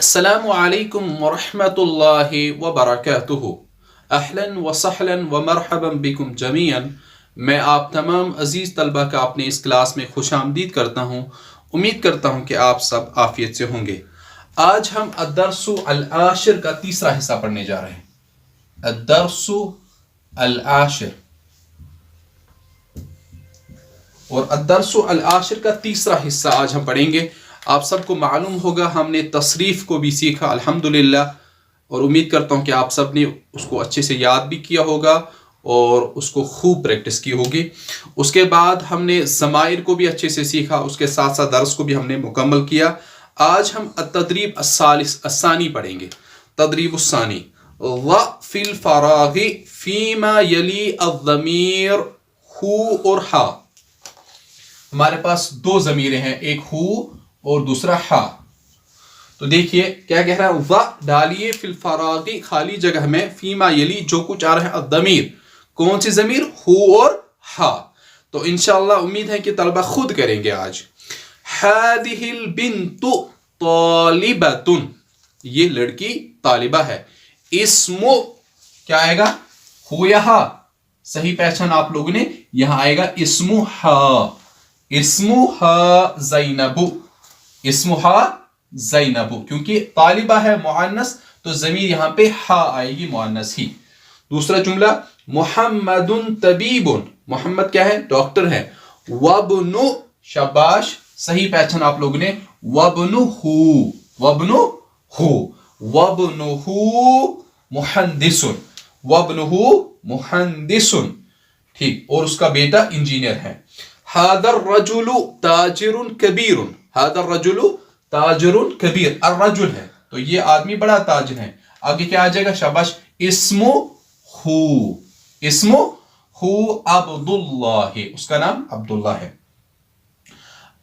السلام علیکم ورحمۃ اللہ وبرکاتہ۔ اہلاً و سہلاً و مرحبا بکم جمیعاً۔ میں آپ تمام عزیز طلبہ کا اپنے اس کلاس میں خوش آمدید کرتا ہوں۔ امید کرتا ہوں کہ آپ سب عافیت سے ہوں گے۔ آج ہم الدرس العاشر کا تیسرا حصہ پڑھنے جا رہے ہیں۔ الدرس العاشر، اور الدرس العاشر کا تیسرا حصہ آج ہم پڑھیں گے۔ آپ سب کو معلوم ہوگا ہم نے تصریف کو بھی سیکھا الحمدللہ، اور امید کرتا ہوں کہ آپ سب نے اس کو اچھے سے یاد بھی کیا ہوگا اور اس کو خوب پریکٹس کی ہوگی۔ اس کے بعد ہم نے ضمائر کو بھی اچھے سے سیکھا، اس کے ساتھ ساتھ درس کو بھی ہم نے مکمل کیا۔ آج ہم التدریب الثانی پڑھیں گے۔ تدریب الثانی، ضع فی الفراغ فیما یلی الضمیر ہو اور ہا۔ ہمارے پاس دو ضمیریں ہیں، ایک ہو اور دوسرا ہا۔ تو دیکھیے کیا کہہ رہا ہے، ضع ڈالیے فی الفراغ خالی جگہ میں، فیما یلی جو کچھ آ رہا ہے، الضمیر کون سی ضمیر، ہو اور ہا۔ تو انشاءاللہ امید ہے کہ طلبہ خود کریں گے آج۔ ہذہ البنت طالبۃ، یہ لڑکی طالبہ ہے۔ اسم کیا آئے گا، ہو یا ہا؟ صحیح پہچان آپ لوگوں نے، یہاں آئے گا اسمہا، اسمہا زینب، اسمہا زینب، کیونکہ طالبہ ہے مؤنث تو ضمیر یہاں پہ ہا آئے گی مؤنث ہی۔ دوسرا جملہ، محمد طبیب، محمد کیا ہے، ڈاکٹر ہے۔ وابن، شاباش، صحیح پہچان آپ لوگوں نے، وابنہ، وابنہ، وابنہ مہندس، وابنہ مہندس، ٹھیک، اور اس کا بیٹا انجینئر ہے۔ هذا الرجل تاجر کبیر، هذا الرجل تاجر کبیر، الرجل ہے تو یہ آدمی بڑا تاجر ہے۔ آگے کیا آ جائے گا، شاباش، اسم ہو، اسم ہو عبداللہ، اس کا نام عبداللہ ہے۔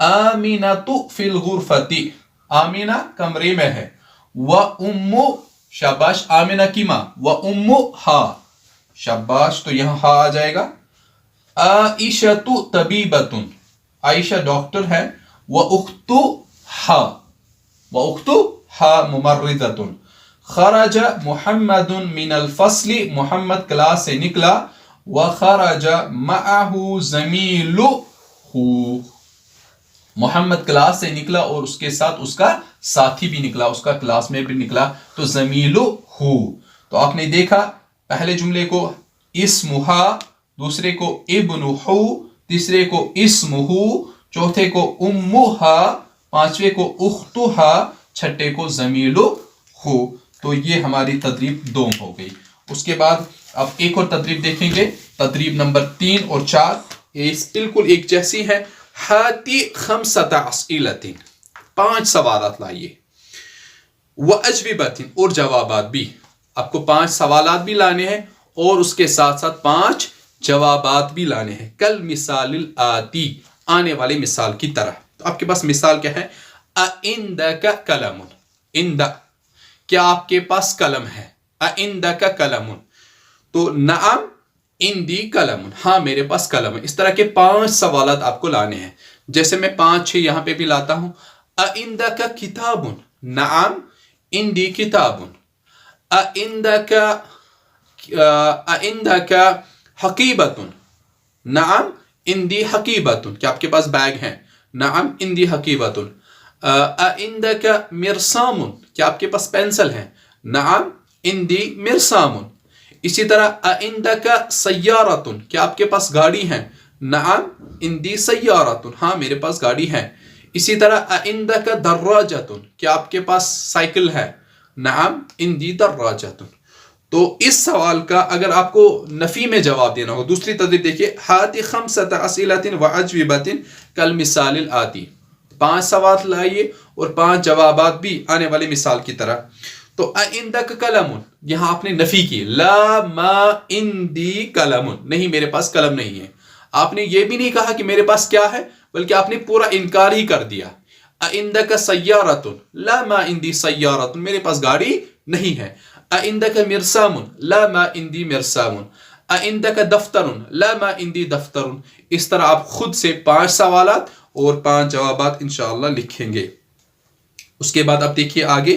آمینۃ فی الغرفۃ، آمینہ کمرے میں ہے۔ وام، شاباش، آمینہ کی ماں، وامھا، شاباش، تو یہاں ہا آ جائے گا۔ عائشۃ طبیبۃ، عائشہ ڈاکٹر ہے۔ واختھا، واختھا ممرضۃ۔ خرج محمد من الفصل، محمد کلاس سے نکلا۔ وخرج معہ زمیلہ، محمد کلاس سے نکلا اور اس کے ساتھ اس کا ساتھی بھی نکلا، اس کا کلاس میں بھی نکلا، تو زمیلہ۔ تو آپ نے دیکھا پہلے جملے کو اسمہا، دوسرے کو ابنہ، تیسرے کو اسمہ، چوتھے کو امھا، پانچویں کو اختھا، چھٹے کو زمیلہ۔ تو یہ ہماری تدریب 2 ہو گئی۔ اس کے بعد اب ایک اور تدریب دیکھیں گے، تدریب نمبر 3 اور 4، یہ بالکل ایک جیسی ہے۔ ہاتی 5 اسئلۃ، 5 سوالات لائیے۔ واجوبۃ، اور جوابات بھی، آپ کو 5 سوالات بھی لانے ہیں اور اس کے ساتھ ساتھ 5 جوابات بھی لانے ہیں۔ کل مثال الآتی، آنے والی مثال کی طرح۔ تو آپ کے پاس مثال کیا ہے، اعندک قلم، کیا آپ کے پاس قلم ہے، اعندک قلم، تو نعم عندی قلم، ہاں میرے پاس قلم ہے۔ اس طرح کے 5 سوالات آپ کو لانے ہیں، جیسے میں 5-6 یہاں پہ بھی لاتا ہوں۔ اعندک کتاب، نعم عندی کتاب۔ اعندک حقیبۃ، نعم عندی حقیبۃ، کیا آپ کے پاس بیگ ہے، نعم عندی حقیبۃ۔ اعندک مرسام، کیا آپ کے پاس پینسل ہے، نعم عندی مرسام۔ اسی طرح اعندک سیارۃ، کیا آپ کے پاس گاڑی ہے، نعم عندی سیارۃ، ہاں میرے پاس گاڑی ہے۔ اسی طرح اعندک دراجۃ، کیا آپ کے پاس سائیکل ہے، نعم عندی دراجۃ۔ تو اس سوال کا اگر آپ کو نفی میں جواب دینا ہو، دوسری تدریب دیکھیے، ہاتی 5 اسئلۃ واجوبۃ کالمثال الآتی، 5 سوال لائیے اور 5 جوابات بھی آنے والی مثال کی طرح۔ تو اعندک قلم، یہاں آپ نے نفی کی، لا ما عندی قلم، نہیں میرے پاس قلم نہیں ہے۔ آپ نے یہ بھی نہیں کہا کہ میرے پاس کیا ہے، بلکہ آپ نے پورا انکار ہی کر دیا۔ اعندک سیارۃ، لا ما عندی سیارۃ، میرے پاس گاڑی نہیں ہے۔ اعندک مرسام، لا ما عندی مرسام۔ اعندک دفتر، لا ما عندی دفتر۔ اس طرح آپ خود سے 5 سوالات اور 5 جوابات انشاءاللہ لکھیں گے۔ اس کے بعد آپ دیکھیے آگے،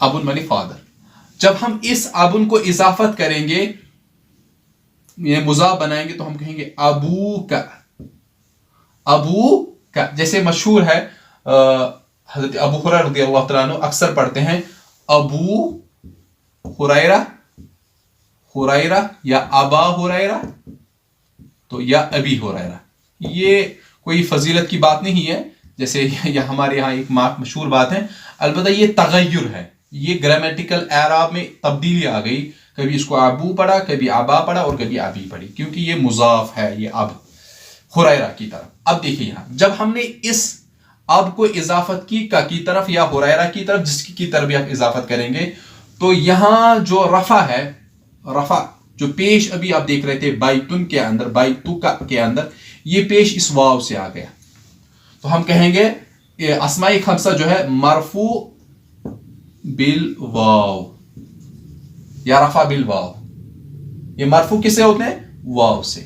ابن مانی فادر. جب ہم اس ابن کو اضافت کریں گے یہ مضاف بنائیں گے تو ہم کہیں گے ابو کا. ابو کا جیسے مشہور ہے حضرت ابو ہریرہ رضی اللہ تعالیٰ عنہ اکثر پڑھتے ہیں ابو ہریرہ یا ابا ہریرہ تو یا ابی ہریرہ. یہ کوئی فضیلت کی بات نہیں ہے جیسے یہ ہمارے یہاں ایک مشہور بات ہے. البتہ یہ تغیر ہے, یہ گرامیٹیکل اعراب میں تبدیلی آ گئی, کبھی اس کو ابو پڑھا, کبھی ابا پڑھا اور کبھی ابی پڑھی, کیونکہ یہ مضاف ہے یہ اب ہریرہ کی طرف. اب دیکھیے یہاں جب ہم نے اس اب کو اضافت کی کا کی طرف یا ہریرہ کی طرف جس کی طرف بھی آپ اضافت کریں گے تو یہاں جو رفع ہے, رفع جو پیش ابھی آپ دیکھ رہے تھے بائتن کے اندر, بائتوکا کے اندر, یہ پیش اس واو سے آ گیا. تو ہم کہیں گے اسماء خمسہ جو ہے مرفوع بالواو یا رفع بالواو, یہ مرفوع کس سے ہوتے ہیں؟ واو سے.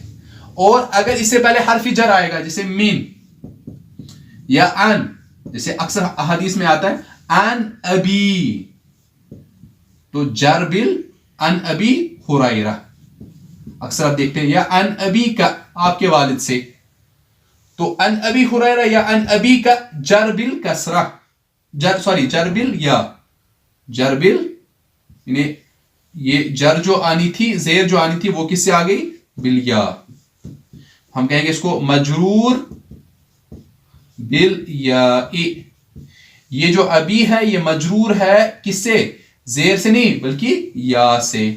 اور اگر اس سے پہلے حرف جر آئے گا جیسے من یا ان, جیسے اکثر احادیث میں آتا ہے ان ابی, تو جر بال ان ابی ہریرہ اکثر آپ دیکھتے ہیں, یا ان ابی کا آپ کے والد سے, تو ان ابی ہریرہ یا ان ابی کا جر بال کسرہ, جر بال یا جر بال, یعنی یہ جر جو آنی تھی زیر جو آنی تھی وہ کس سے آ گئی؟ بالیا. ہم کہیں گے اس کو مجرور بالیا. یہ جو ابی ہے یہ مجرور ہے کس سے؟ زیر سے نہیں بلکہ یا سے.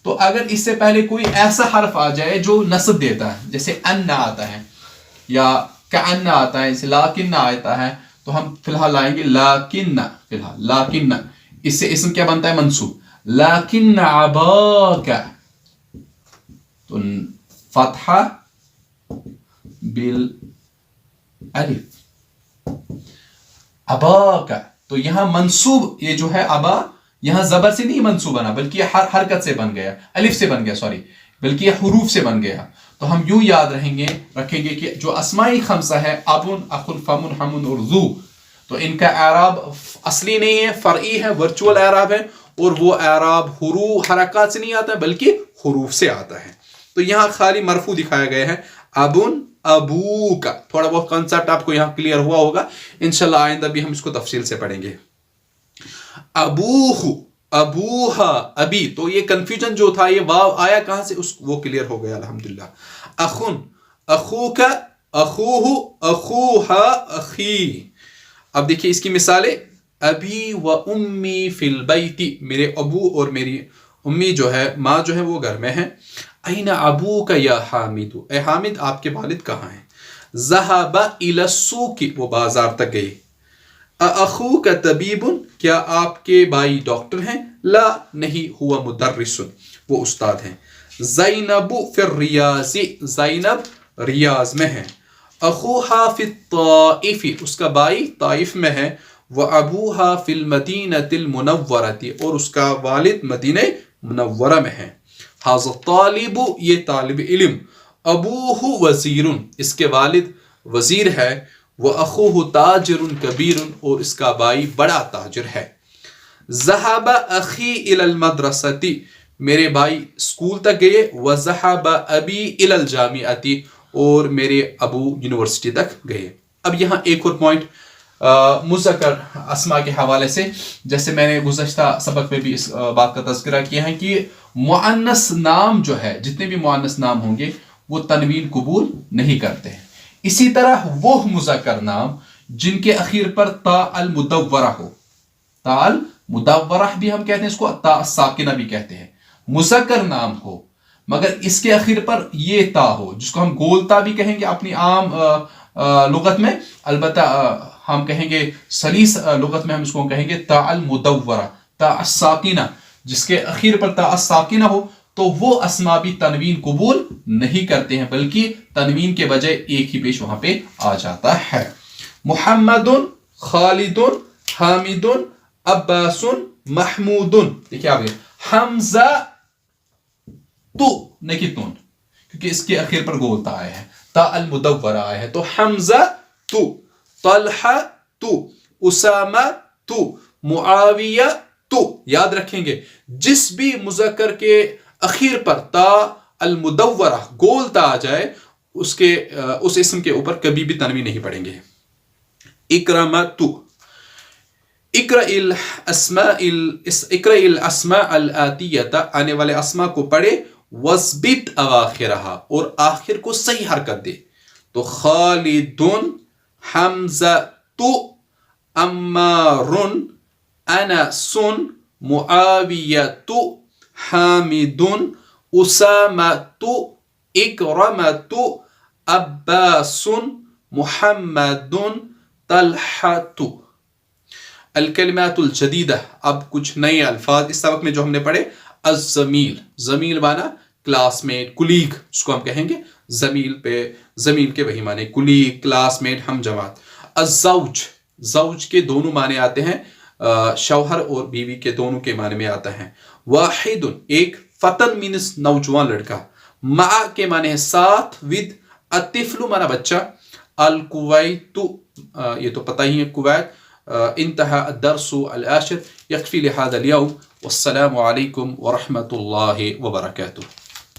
تو اگر اس سے پہلے کوئی ایسا حرف آ جائے جو نصب دیتا ہے جیسے ان آتا ہے یا کأن آتا ہے, جیسے لاکن آتا ہے, تو ہم فی الحال لائیں گے لاکن. فی الحال لاکن اس سے اسم کیا بنتا ہے؟ منصوب. لاکن اباک, تو فتحہ بالالف اباک, تو یہاں منصوب یہ جو ہے ابا یہاں زبر سے نہیں منصوب بنا بلکہ یہ حرکت سے بن گیا, الف سے بن گیا, بلکہ یہ حروف سے بن گیا. تو ہم یوں یاد رکھیں گے کہ جو اسماء خمسہ ہے ابن اخن فمن حمن اور ذو, تو ان کا اعراب اصلی نہیں ہے, فرعی ہے, ورچوئل اعراب ہے, اور وہ اعراب حرکات سے نہیں آتا ہے بلکہ حروف سے آتا ہے. تو یہاں خالی مرفوع دکھایا گیا ہے ابن ابو کا. تھوڑا بہت کنسپٹ آپ کو یہاں کلیئر ہوا ہوگا, انشاءاللہ آئندہ بھی ہم اس کو تفصیل سے پڑھیں گے. ابوہ, ابوہا, ابی, تو یہ کنفیوژن جو تھا یہ واو آیا کہاں سے وہ کلیئر ہو گیا الحمدللہ. اخن, اخوکا, اخوہ, اخوہا, اخی. اب دیکھیے اس کی مثالیں, ابی و امی فی البیت, میرے ابو اور میری امی جو ہے ماں جو ہے وہ گھر میں ہیں. این ابوک یا حامد, اے حامد آپ کے والد کہاں ہیں؟ ذہب الی السوق, وہ بازار تک گئے. اخوک طبیب, کیا آپ کے بھائی ڈاکٹر ہیں؟ لا, نہیں, ہوا مدرس, وہ استاد ہیں. زینب فی الریاض, زینب ریاض میں ہے. اخوہا فی الطائف, اس کا بھائی طائف میں ہے. وابوہا فی المدینۃ المنورۃ, اور اس کا والد مدینہ منورہ میں ہے. ھذا الطالب, یہ طالب علم. ابوہ وزیر, اس کے والد وزیر ہے. وَأَخُوهُ تَاجِرٌ كَبِيرٌ, اور اس کا بھائی بڑا تاجر ہے. ذَهَبَ أَخِي إِلَى الْمَدْرَسَةِ, میرے بھائی اسکول تک گئے. وَذَهَبَ أَبِي إِلَى الْجَامِعَةِ, اور میرے ابو یونیورسٹی تک گئے. اب یہاں ایک اور پوائنٹ مذکر اسماء کے حوالے سے, جیسے میں نے گزشتہ سبق میں بھی اس بات کا تذکرہ کیا ہے کہ مؤنث نام جو ہے, جتنے بھی مؤنث نام ہوں گے وہ تنوین قبول نہیں کرتے ہیں. اسی طرح وہ مذکر نام جن کے اخیر پر تا المدورہ ہو, تا المدورہ بھی ہم کہتے ہیں اس کو, تا ساکنہ بھی کہتے ہیں, مذکر نام ہو مگر اس کے اخیر پر یہ تا ہو, جس کو ہم گولتا بھی کہیں گے اپنی عام لغت میں, البتہ ہم کہیں گے سلیس لغت میں ہم اس کو کہیں گے تا المدورہ, تا الساکنہ, جس کے اخیر پر تا الساکنہ ہو, تو وہ اسما بھی تنوین قبول نہیں کرتے ہیں بلکہ تنوین کے بجائے ایک ہی پیش وہاں پہ آ جاتا ہے. محمد, خالد, حامد, عباس, محمود. دیکھیے آپ حمزہ تو نہیں تون, کیونکہ اس کے اخیر پر گولتا آیا ہے, تا المدورہ آیا ہے. تو حمزہ تو, طلحہ تو, اسامہ تو, معاویہ تو یاد رکھیں گے جس بھی مذکر کے اخیر پر تا المدورہ گول تا آ جائے اس اسم کے اوپر کبھی بھی تنوین نہیں پڑھیں گے. اکرمت، اقرأ الاسماء الآتیۃ، آنے والے اسماء کو پڑھے، وَاضْبِطْ اواخرها، اور آخر کو صحیح حرکت دے. تو خالد، حمزۃ، عمار، انس، معاویۃ، حامد، اسامۃ، اکرمۃ، عباس، محمد، طلحۃ. الکلمات الجدیدہ، اب کچھ نئے الفاظ اس سبق میں جو ہم نے پڑھے. الزمیل، زمیل مانا کلاس میٹ، کلیگ، اس کو ہم کہیں گے زمیل کے وہی معنی کلیگ، کلاس میٹ، ہم جماعت. الزوج، زوج کے دونوں معنی آتے ہیں، شوہر اور بیوی کے دونوں کے معنی میں آتا ہے. واحد، ایک. فتن مینس نوجوان لڑکا. مع کے معنی ہے ساتھ، ود. الطفل مانا بچہ. الکویت، یہ تو پتہ ہی ہے کویت. انتہا الدرس العاشر، یکفی لهذا اليوم، والسلام علیکم ورحمۃ اللہ وبرکاتہ.